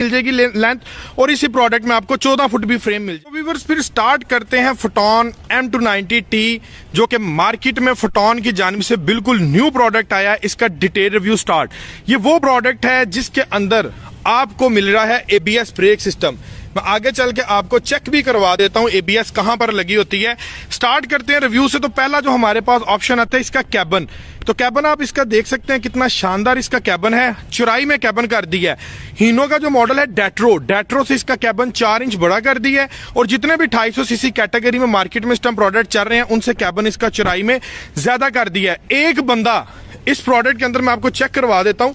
मिल जाएगी लेंथ, और इसी प्रोडक्ट में आपको 14 फुट भी फ्रेम मिल जाएगी। व्यूअर्स फिर स्टार्ट करते हैं फोटोन M290T, जो कि मार्केट में फोटोन की जानिब से बिल्कुल न्यू प्रोडक्ट आया है। इसका डिटेल रिव्यू स्टार्ट। ये वो प्रोडक्ट है जिसके अंदर आपको मिल रहा है ABS ब्रेक सिस्टम। मैं आगे चल के आपको चेक भी करवा देता हूं ABS कहां पर लगी होती है। स्टार्ट करते हैं रिव्यू से। तो पहला जो हमारे पास ऑप्शन आता है इसका कैबन। तो कैबन आप इसका देख सकते हैं कितना शानदार इसका कैबन है, चौड़ाई में कैबन कर दी है। हीनो का जो मॉडल है डेट्रो से इसका कैबन 4 इंच बड़ा कर दी है, और जितने भी 250 सीसी कैटेगरी में मार्केट में इस टाइम प्रोडक्ट चल रहे हैं उनसे कैबन इसका चौड़ाई में ज्यादा कर दिया है। एक बंदा इस प्रोडक्ट के अंदर, मैं आपको चेक करवा देता हूं,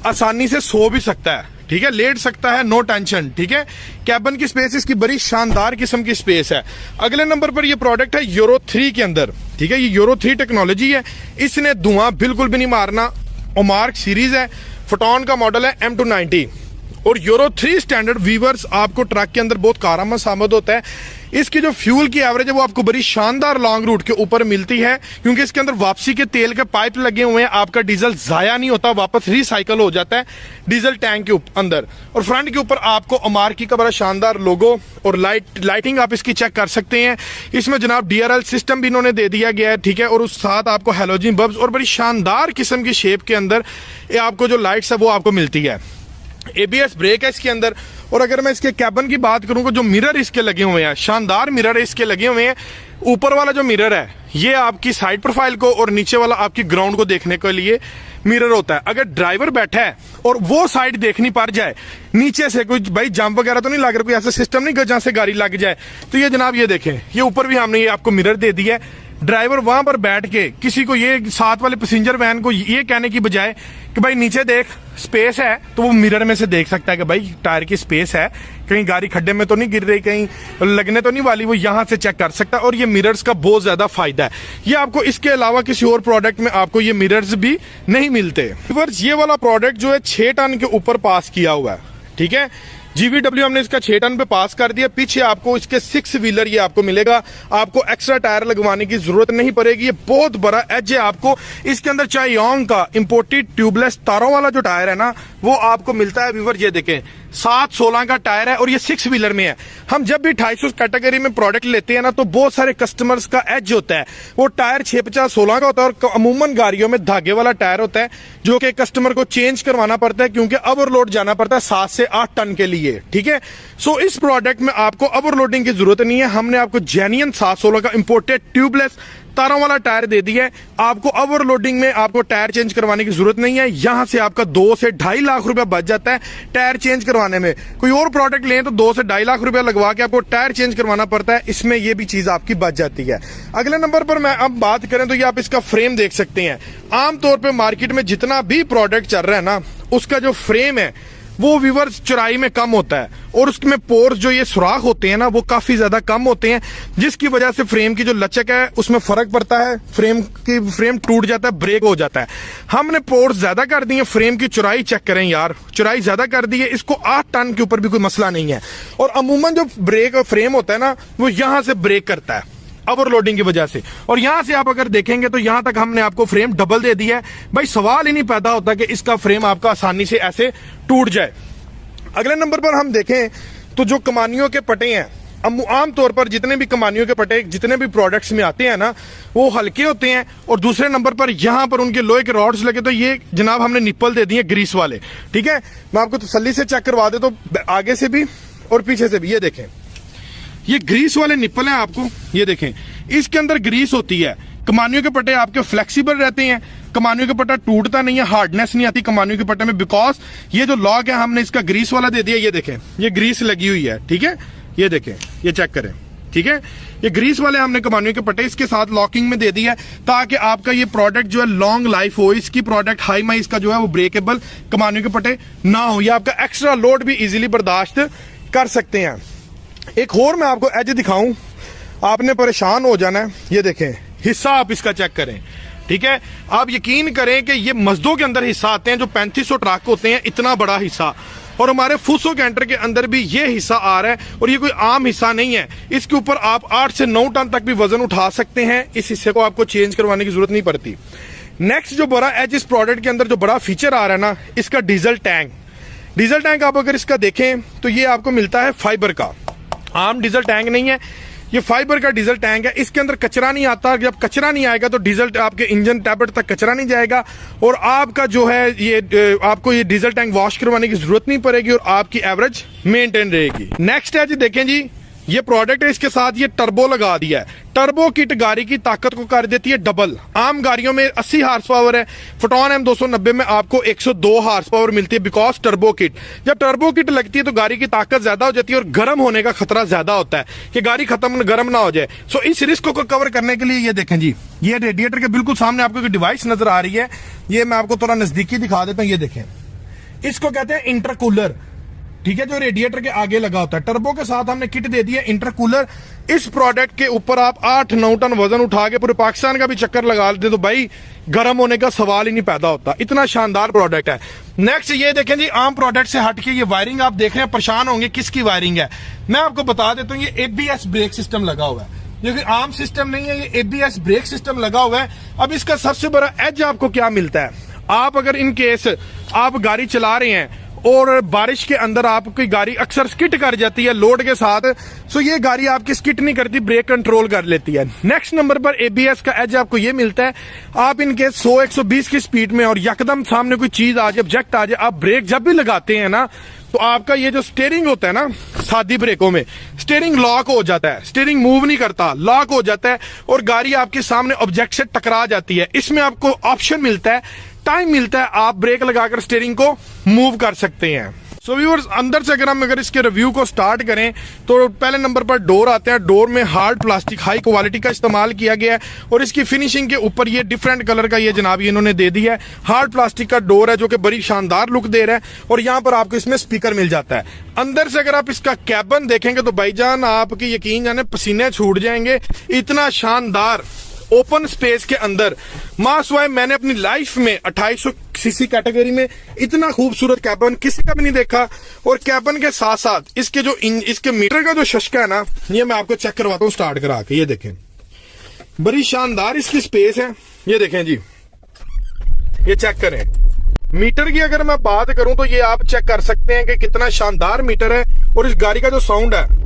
आसानी से सो भी सकता है, ठीक है, लेट सकता है, नो टेंशन, ठीक है। कैबन की स्पेस इसकी बड़ी शानदार किस्म की स्पेस है। अगले नंबर पर ये प्रोडक्ट है यूरो 3 के अंदर, ठीक है। ये यूरो 3 टेक्नोलॉजी है, इसने धुआं बिल्कुल भी नहीं मारना। ओमार्क सीरीज है, फोटोन का मॉडल है M290, और यूरो 3 स्टैंडर्ड व्यूअर्स आपको ट्रक के अंदर बहुत कारआमद साबित होता है। इसकी जो फ्यूल की एवरेज है वो आपको बड़ी शानदार लॉन्ग रूट के ऊपर मिलती है, क्योंकि इसके अंदर वापसी के तेल के पाइप लगे हुए हैं। आपका डीजल जाया नहीं होता, वापस रिसाइकल हो जाता है डीजल टैंक के अंदर। और फ्रंट के ऊपर आपको ओमार्की का बड़ा शानदार लोगो और लाइटिंग आप इसकी चेक कर सकते हैं। इसमें जनाब DRL सिस्टम भी इन्होंने दे दिया गया है, ठीक है, और उस साथ आपको हैलोजन बल्ब्स और बड़ी शानदार किस्म की शेप के अंदर ये आपको जो लाइट्स है वो आपको मिलती है। ABS ब्रेक है इसके अंदर। और अगर मैं इसके कैबन की बात करूं, जो मिरर इसके लगे हुए हैं, शानदार मिरर इसके लगे हुए हैं। ऊपर वाला जो मिरर है ये आपकी साइड प्रोफाइल को, और नीचे वाला आपकी ग्राउंड को देखने के लिए मिरर होता है। अगर ड्राइवर बैठा है और वो साइड देखनी पड़ जाए, नीचे से कोई भाई जंप वगैरह तो नहीं लग रहा, कोई ऐसा सिस्टम नहीं जहां से गाड़ी लग जाए, तो ये जनाब ये देखें, ये ऊपर भी हमने ये आपको मिरर दे दिया है। ड्राइवर वहां पर बैठ के किसी को, ये साथ वाले पैसेंजर वैन को ये कहने की बजाय कि भाई नीचे देख स्पेस है, तो वो मिरर में से देख सकता है कि भाई टायर की स्पेस है, कहीं गाड़ी खड्डे में तो नहीं गिर रही, कहीं लगने तो नहीं वाली, वो यहां से चेक कर सकता है। और ये मिरर्स का बहुत ज्यादा फायदा है। ये आपको इसके अलावा किसी और प्रोडक्ट में आपको ये मिरर्स भी नहीं मिलते। ये वाला प्रोडक्ट जो है 6 टन के ऊपर पास किया हुआ है, ठीक है। GVW हमने इसका 6 टन पे पास कर दिया। पीछे आपको इसके 6 व्हीलर ये आपको मिलेगा, आपको एक्स्ट्रा टायर लगवाने की जरूरत नहीं पड़ेगी। ये बहुत बड़ा एज है आपको इसके अंदर। चायोंग का इंपोर्टेड ट्यूबलेस तारों वाला जो टायर है ना, वो आपको मिलता है। व्यूअर ये देखें 7/16 का टायर है, और ये 6 व्हीलर में है। हम जब भी 250 कैटेगरी में प्रोडक्ट लेते हैं ना, तो बहुत सारे कस्टमर्स का एज होता है, वो टायर 6/50/16 का होता है, और अमूमन गाड़ियों में धागे वाला टायर होता है, जो कि कस्टमर को चेंज करवाना पड़ता है, क्योंकि ओवरलोड जाना पड़ता है 7 से 8 टन के लिए, ठीक है। सो इस प्रोडक्ट में आपको ओवरलोडिंग की जरूरत नहीं है। हमने आपको जेन्युइन 7/16 का इंपोर्टेड ट्यूबलेस तारों वाला टायर दे दिया है। आपको ओवरलोडिंग में आपको टायर चेंज करवाने की जरूरत नहीं है। यहां से आपका 2 से 2.5 लाख रुपया बच जाता है टायर चेंज करवाने में। कोई और प्रोडक्ट लें तो 2 से 2.5 लाख रुपया लगवा के आपको टायर चेंज करवाना पड़ता है, इसमें ये भी चीज आपकी बच जाती है। अगले नंबर पर मैं अब बात करें तो ये आप इसका फ्रेम देख सकते हैं। आमतौर पर मार्केट में जितना भी प्रोडक्ट चल रहा है ना, उसका जो फ्रेम है वो व्यूअर्स चौड़ाई में कम होता है, और उसमें पोर्स जो ये सुराख होते हैं ना, वो काफी ज्यादा कम होते हैं, जिसकी वजह से फ्रेम की जो लचक है उसमें फर्क पड़ता है। फ्रेम टूट जाता है, ब्रेक हो जाता है। हमने पोर्स ज्यादा कर दिए। फ्रेम की चौड़ाई चेक करें यार, चौड़ाई ज्यादा कर दी है। इसको 8 टन के ऊपर भी कोई मसला नहीं है। और अमूमन जो ब्रेक फ्रेम होता है ना, वो यहां से ब्रेक करता है ओवरलोडिंग की वजह से। और यहां से आप अगर देखेंगे तो यहां तक हमने आपको फ्रेम डबल दे दिया है। भाई सवाल ही नहीं पैदा होता कि इसका फ्रेम आपका आसानी से ऐसे टूट जाए। अगले नंबर पर हम देखें तो जो कमानियों के पटे हैं, आमतौर पर जितने भी कमानियों के पटे जितने भी प्रोडक्ट्स में आते हैं ना, वो हल्के होते हैं। और दूसरे नंबर पर यहां पर उनके लोहे के रॉड्स लगे, तो ये जनाब हमने निप्पल दे दिए ग्रीस वाले, ठीक है। मैं आपको तसल्ली से चेक करवा दे तो आगे से भी और पीछे से भी। ये देखें, ये ग्रीस वाले निप्पल हैं आपको, ये देखें, इसके अंदर ग्रीस होती है। कमानियों के पट्टे आपके फ्लेक्सिबल रहते हैं, कमानियों के पट्टा टूटता नहीं है, हार्डनेस नहीं आती कमानियों के पट्टे में, बिकॉज ये जो लॉक है हमने इसका ग्रीस वाला दे दिया। ये देखें, ये ग्रीस लगी हुई है, ठीक है। ये देखें, ये चेक करें, ठीक है। ये ग्रीस वाले हमने कमानियों के पट्टे इसके साथ लॉकिंग में दे दिया है, ताकि आपका ये प्रोडक्ट जो है लॉन्ग लाइफ हो। इसकी प्रोडक्ट हाई माई इसका जो है वो ब्रेकेबल कमानियों के पट्टे ना हो, या आपका एक्स्ट्रा लोड भी इजीली बर्दाश्त कर सकते हैं। एक और मैं आपको एज दिखाऊं, आपने परेशान हो जाना है। ये देखें, हिस्सा आप इसका चेक करें, ठीक है। आप यकीन करें कि ये मजदों के अंदर हिस्सा आते हैं जो 3500 ट्रक होते हैं, इतना बड़ा हिस्सा। और हमारे फूसो कैंटर के अंदर भी ये हिस्सा आ रहा है, और ये कोई आम हिस्सा नहीं है। इसके ऊपर आप 8 से 9 टन तक भी वजन उठा सकते हैं। इस हिस्से को आपको चेंज करवाने की जरूरत नहीं पड़ती। नेक्स्ट जो बड़ा एज इस प्रोडक्ट के अंदर जो बड़ा फीचर आ रहा है ना, इसका डीजल टैंक। डीजल टैंक आप अगर इसका देखें तो ये आपको मिलता है फाइबर का, आम डीजल टैंक नहीं है, ये फाइबर का डीजल टैंक है। इसके अंदर कचरा नहीं आता, जब कचरा नहीं आएगा तो डीजल आपके इंजन टैबलेट तक कचरा नहीं जाएगा और आपका जो है ये आपको ये डीजल टैंक वॉश करवाने की जरूरत नहीं पड़ेगी और आपकी एवरेज मेंटेन रहेगी। नेक्स्ट है जी, देखें जी, ये प्रोडक्ट है, इसके साथ ये टर्बो लगा दिया है। टर्बो किट गाड़ी की ताकत को कर देती है डबल। आम गाड़ियों में 80 हार्स पावर है, फोटोन M290 में आपको 102 हार्स पावर मिलती है बिकॉज टर्बो किट। जब टर्बो किट लगती है तो गाड़ी की ताकत ज्यादा हो जाती है और गर्म होने का खतरा ज्यादा होता है कि गाड़ी खत्म गर्म ना हो जाए। सो इस रिस्क को कवर करने के लिए ये देखें जी, ये रेडिएटर के बिल्कुल सामने आपको एक डिवाइस नजर आ रही है, ये मैं आपको थोड़ा नजदीकी दिखा देता हूँ। ये देखें, इसको कहते हैं इंटरकूलर, ठीक है, जो रेडिएटर के आगे लगा होता है। टर्बो के साथ हमने किट दे दी है इंटरकूलर। इस प्रोडक्ट के ऊपर आप 8-9 टन वजन उठा के पूरे पाकिस्तान का भी चक्कर लगा लेते तो भाई गर्म होने का सवाल ही नहीं पैदा होता। इतना शानदार प्रोडक्ट है। नेक्स्ट ये देखें जी, आम प्रोडक्ट से हटके ये वायरिंग आप देख रहे हैं, परेशान होंगे किसकी वायरिंग है। मैं आपको बता देता हूँ, ये ABS ब्रेक सिस्टम लगा हुआ है, जो कि आम सिस्टम नहीं है, ये ABS ब्रेक सिस्टम लगा हुआ है। अब इसका सबसे बड़ा एज आपको क्या मिलता है, आप अगर इन केस आप गाड़ी चला रहे हैं और बारिश के अंदर आपकी गाड़ी अक्सर स्किट कर जाती है लोड के साथ, सो ये गाड़ी आपकी स्किट नहीं करती, ब्रेक कंट्रोल कर लेती है। नेक्स्ट नंबर पर ABS का एज आपको ये मिलता है, आप इनके 100-120 की स्पीड में और यकदम सामने कोई चीज आ जाए, ऑब्जेक्ट आ जाए, आप ब्रेक जब भी लगाते हैं ना तो आपका ये जो स्टीयरिंग होता है ना, सादी ब्रेकों में स्टीयरिंग लॉक हो जाता है, स्टीयरिंग मूव नहीं करता, लॉक हो जाता है और गाड़ी आपके सामने ऑब्जेक्ट से टकरा जाती है। इसमें आपको ऑप्शन मिलता है, टाइम मिलता है, आप ब्रेक लगाकर स्टीयरिंग को मूव कर सकते हैं। सो व्यूअर्स, अंदर से अगर इसके रिव्यू को स्टार्ट करें तो पहले नंबर पर डोर आते हैं। डोर में हार्ड प्लास्टिक हाई क्वालिटी का इस्तेमाल किया गया है और इसकी फिनिशिंग के ऊपर ये डिफरेंट कलर का ये जनाब इन्होंने दे दिया है। हार्ड प्लास्टिक का डोर है जो कि बड़ी शानदार लुक दे रहा है और यहाँ पर आपको इसमें स्पीकर मिल जाता है। अंदर से अगर आप इसका कैबिन देखेंगे तो भाईजान आपकी यकीन जाने पसीने छूट जाएंगे, इतना शानदार ओपन स्पेस के अंदर मासवाए मैंने अपनी लाइफ में 2800 सीसी कैटेगरी में इतना खूबसूरत कैबिन किसी का भी नहीं देखा। और कैबिन के साथ साथ इसके जो इसके मीटर का जो शशका है ना, ये मैं आपको चेक करवाता हूँ स्टार्ट करा के। ये देखें, बड़ी शानदार इसकी स्पेस है। ये देखें जी, ये चेक करें। मीटर की अगर मैं बात करूं तो ये आप चेक कर सकते हैं कि कितना शानदार मीटर है और इस गाड़ी का जो साउंड है,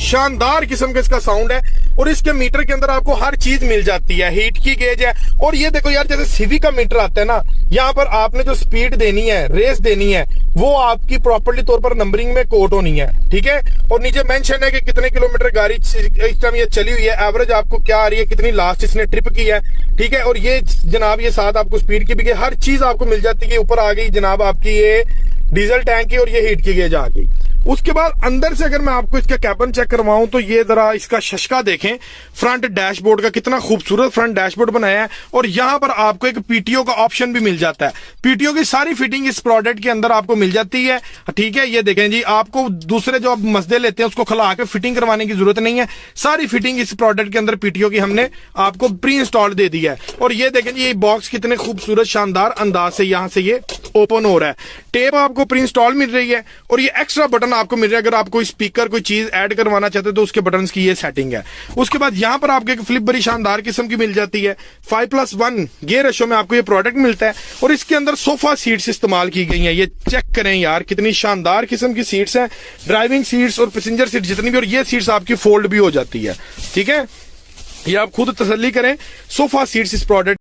शानदार किस्म का इसका साउंड है और इसके मीटर के अंदर आपको हर चीज मिल जाती है, हीट की गेज है। और ये देखो यार, जैसे सिविक का मीटर आता है ना, यहाँ पर आपने जो स्पीड देनी है, रेस देनी है, वो आपकी प्रॉपर्ली तौर पर नंबरिंग में कोट होनी है, ठीक है। और नीचे मेंशन है कि कितने किलोमीटर गाड़ी इस टाइम ये चली हुई है, एवरेज आपको क्या आ रही है, कितनी लास्ट इसने ट्रिप की है, ठीक है। और ये जनाब ये साथ आपको स्पीड की भी हर चीज आपको मिल जाती है। ऊपर आ गई जनाब आपकी ये डीजल टैंक की और ये हीट की गेज आ गई। उसके बाद अंदर से अगर मैं आपको इसका कैबिन चेक करवाऊं तो ये जरा इसका शशका देखें, फ्रंट डैशबोर्ड का कितना खूबसूरत फ्रंट डैशबोर्ड बनाया है और यहां पर आपको एक PTO का ऑप्शन भी मिल जाता है। PTO की सारी फिटिंग इस प्रोडक्ट के अंदर आपको मिल जाती है, ठीक है। ये देखें जी, आपको दूसरे जो आप मसदे लेते हैं उसको खला के फिटिंग करवाने की जरूरत नहीं है, सारी फिटिंग इस प्रोडक्ट के अंदर PTO की हमने आपको प्री इंस्टॉल्ड दे दी है। और ये देखें जी, ये बॉक्स कितने खूबसूरत शानदार अंदाज से यहां से ये ओपन हो रहा है। टेप आपको प्री इंस्टॉल मिल रही है और ये एक्स्ट्रा बटन आपको मिल रहा है, अगर आप कोई स्पीकर कोई चीज ऐड करवाना चाहते हैं तो उसके बटन्स की ये सेटिंग है। उसके बाद यहां पर आपको एक फ्लिप बड़ी शानदार किस्म की मिल जाती है। 5+1 गियर रेशो में आपको ये प्रोडक्ट मिलता है और इसके अंदर सोफा सीट्स इस्तेमाल की गई हैं। ये चेक करें यार, कितनी शानदार किस्म की सीट्स हैं, ड्राइविंग सीट्स और पैसेंजर सीट जितनी भी, और ये सीट्स आपकी फोल्ड भी हो जाती है, ठीक है। ये आप खुद तसल्ली करें, सोफा सीट्स इस प्रोडक्ट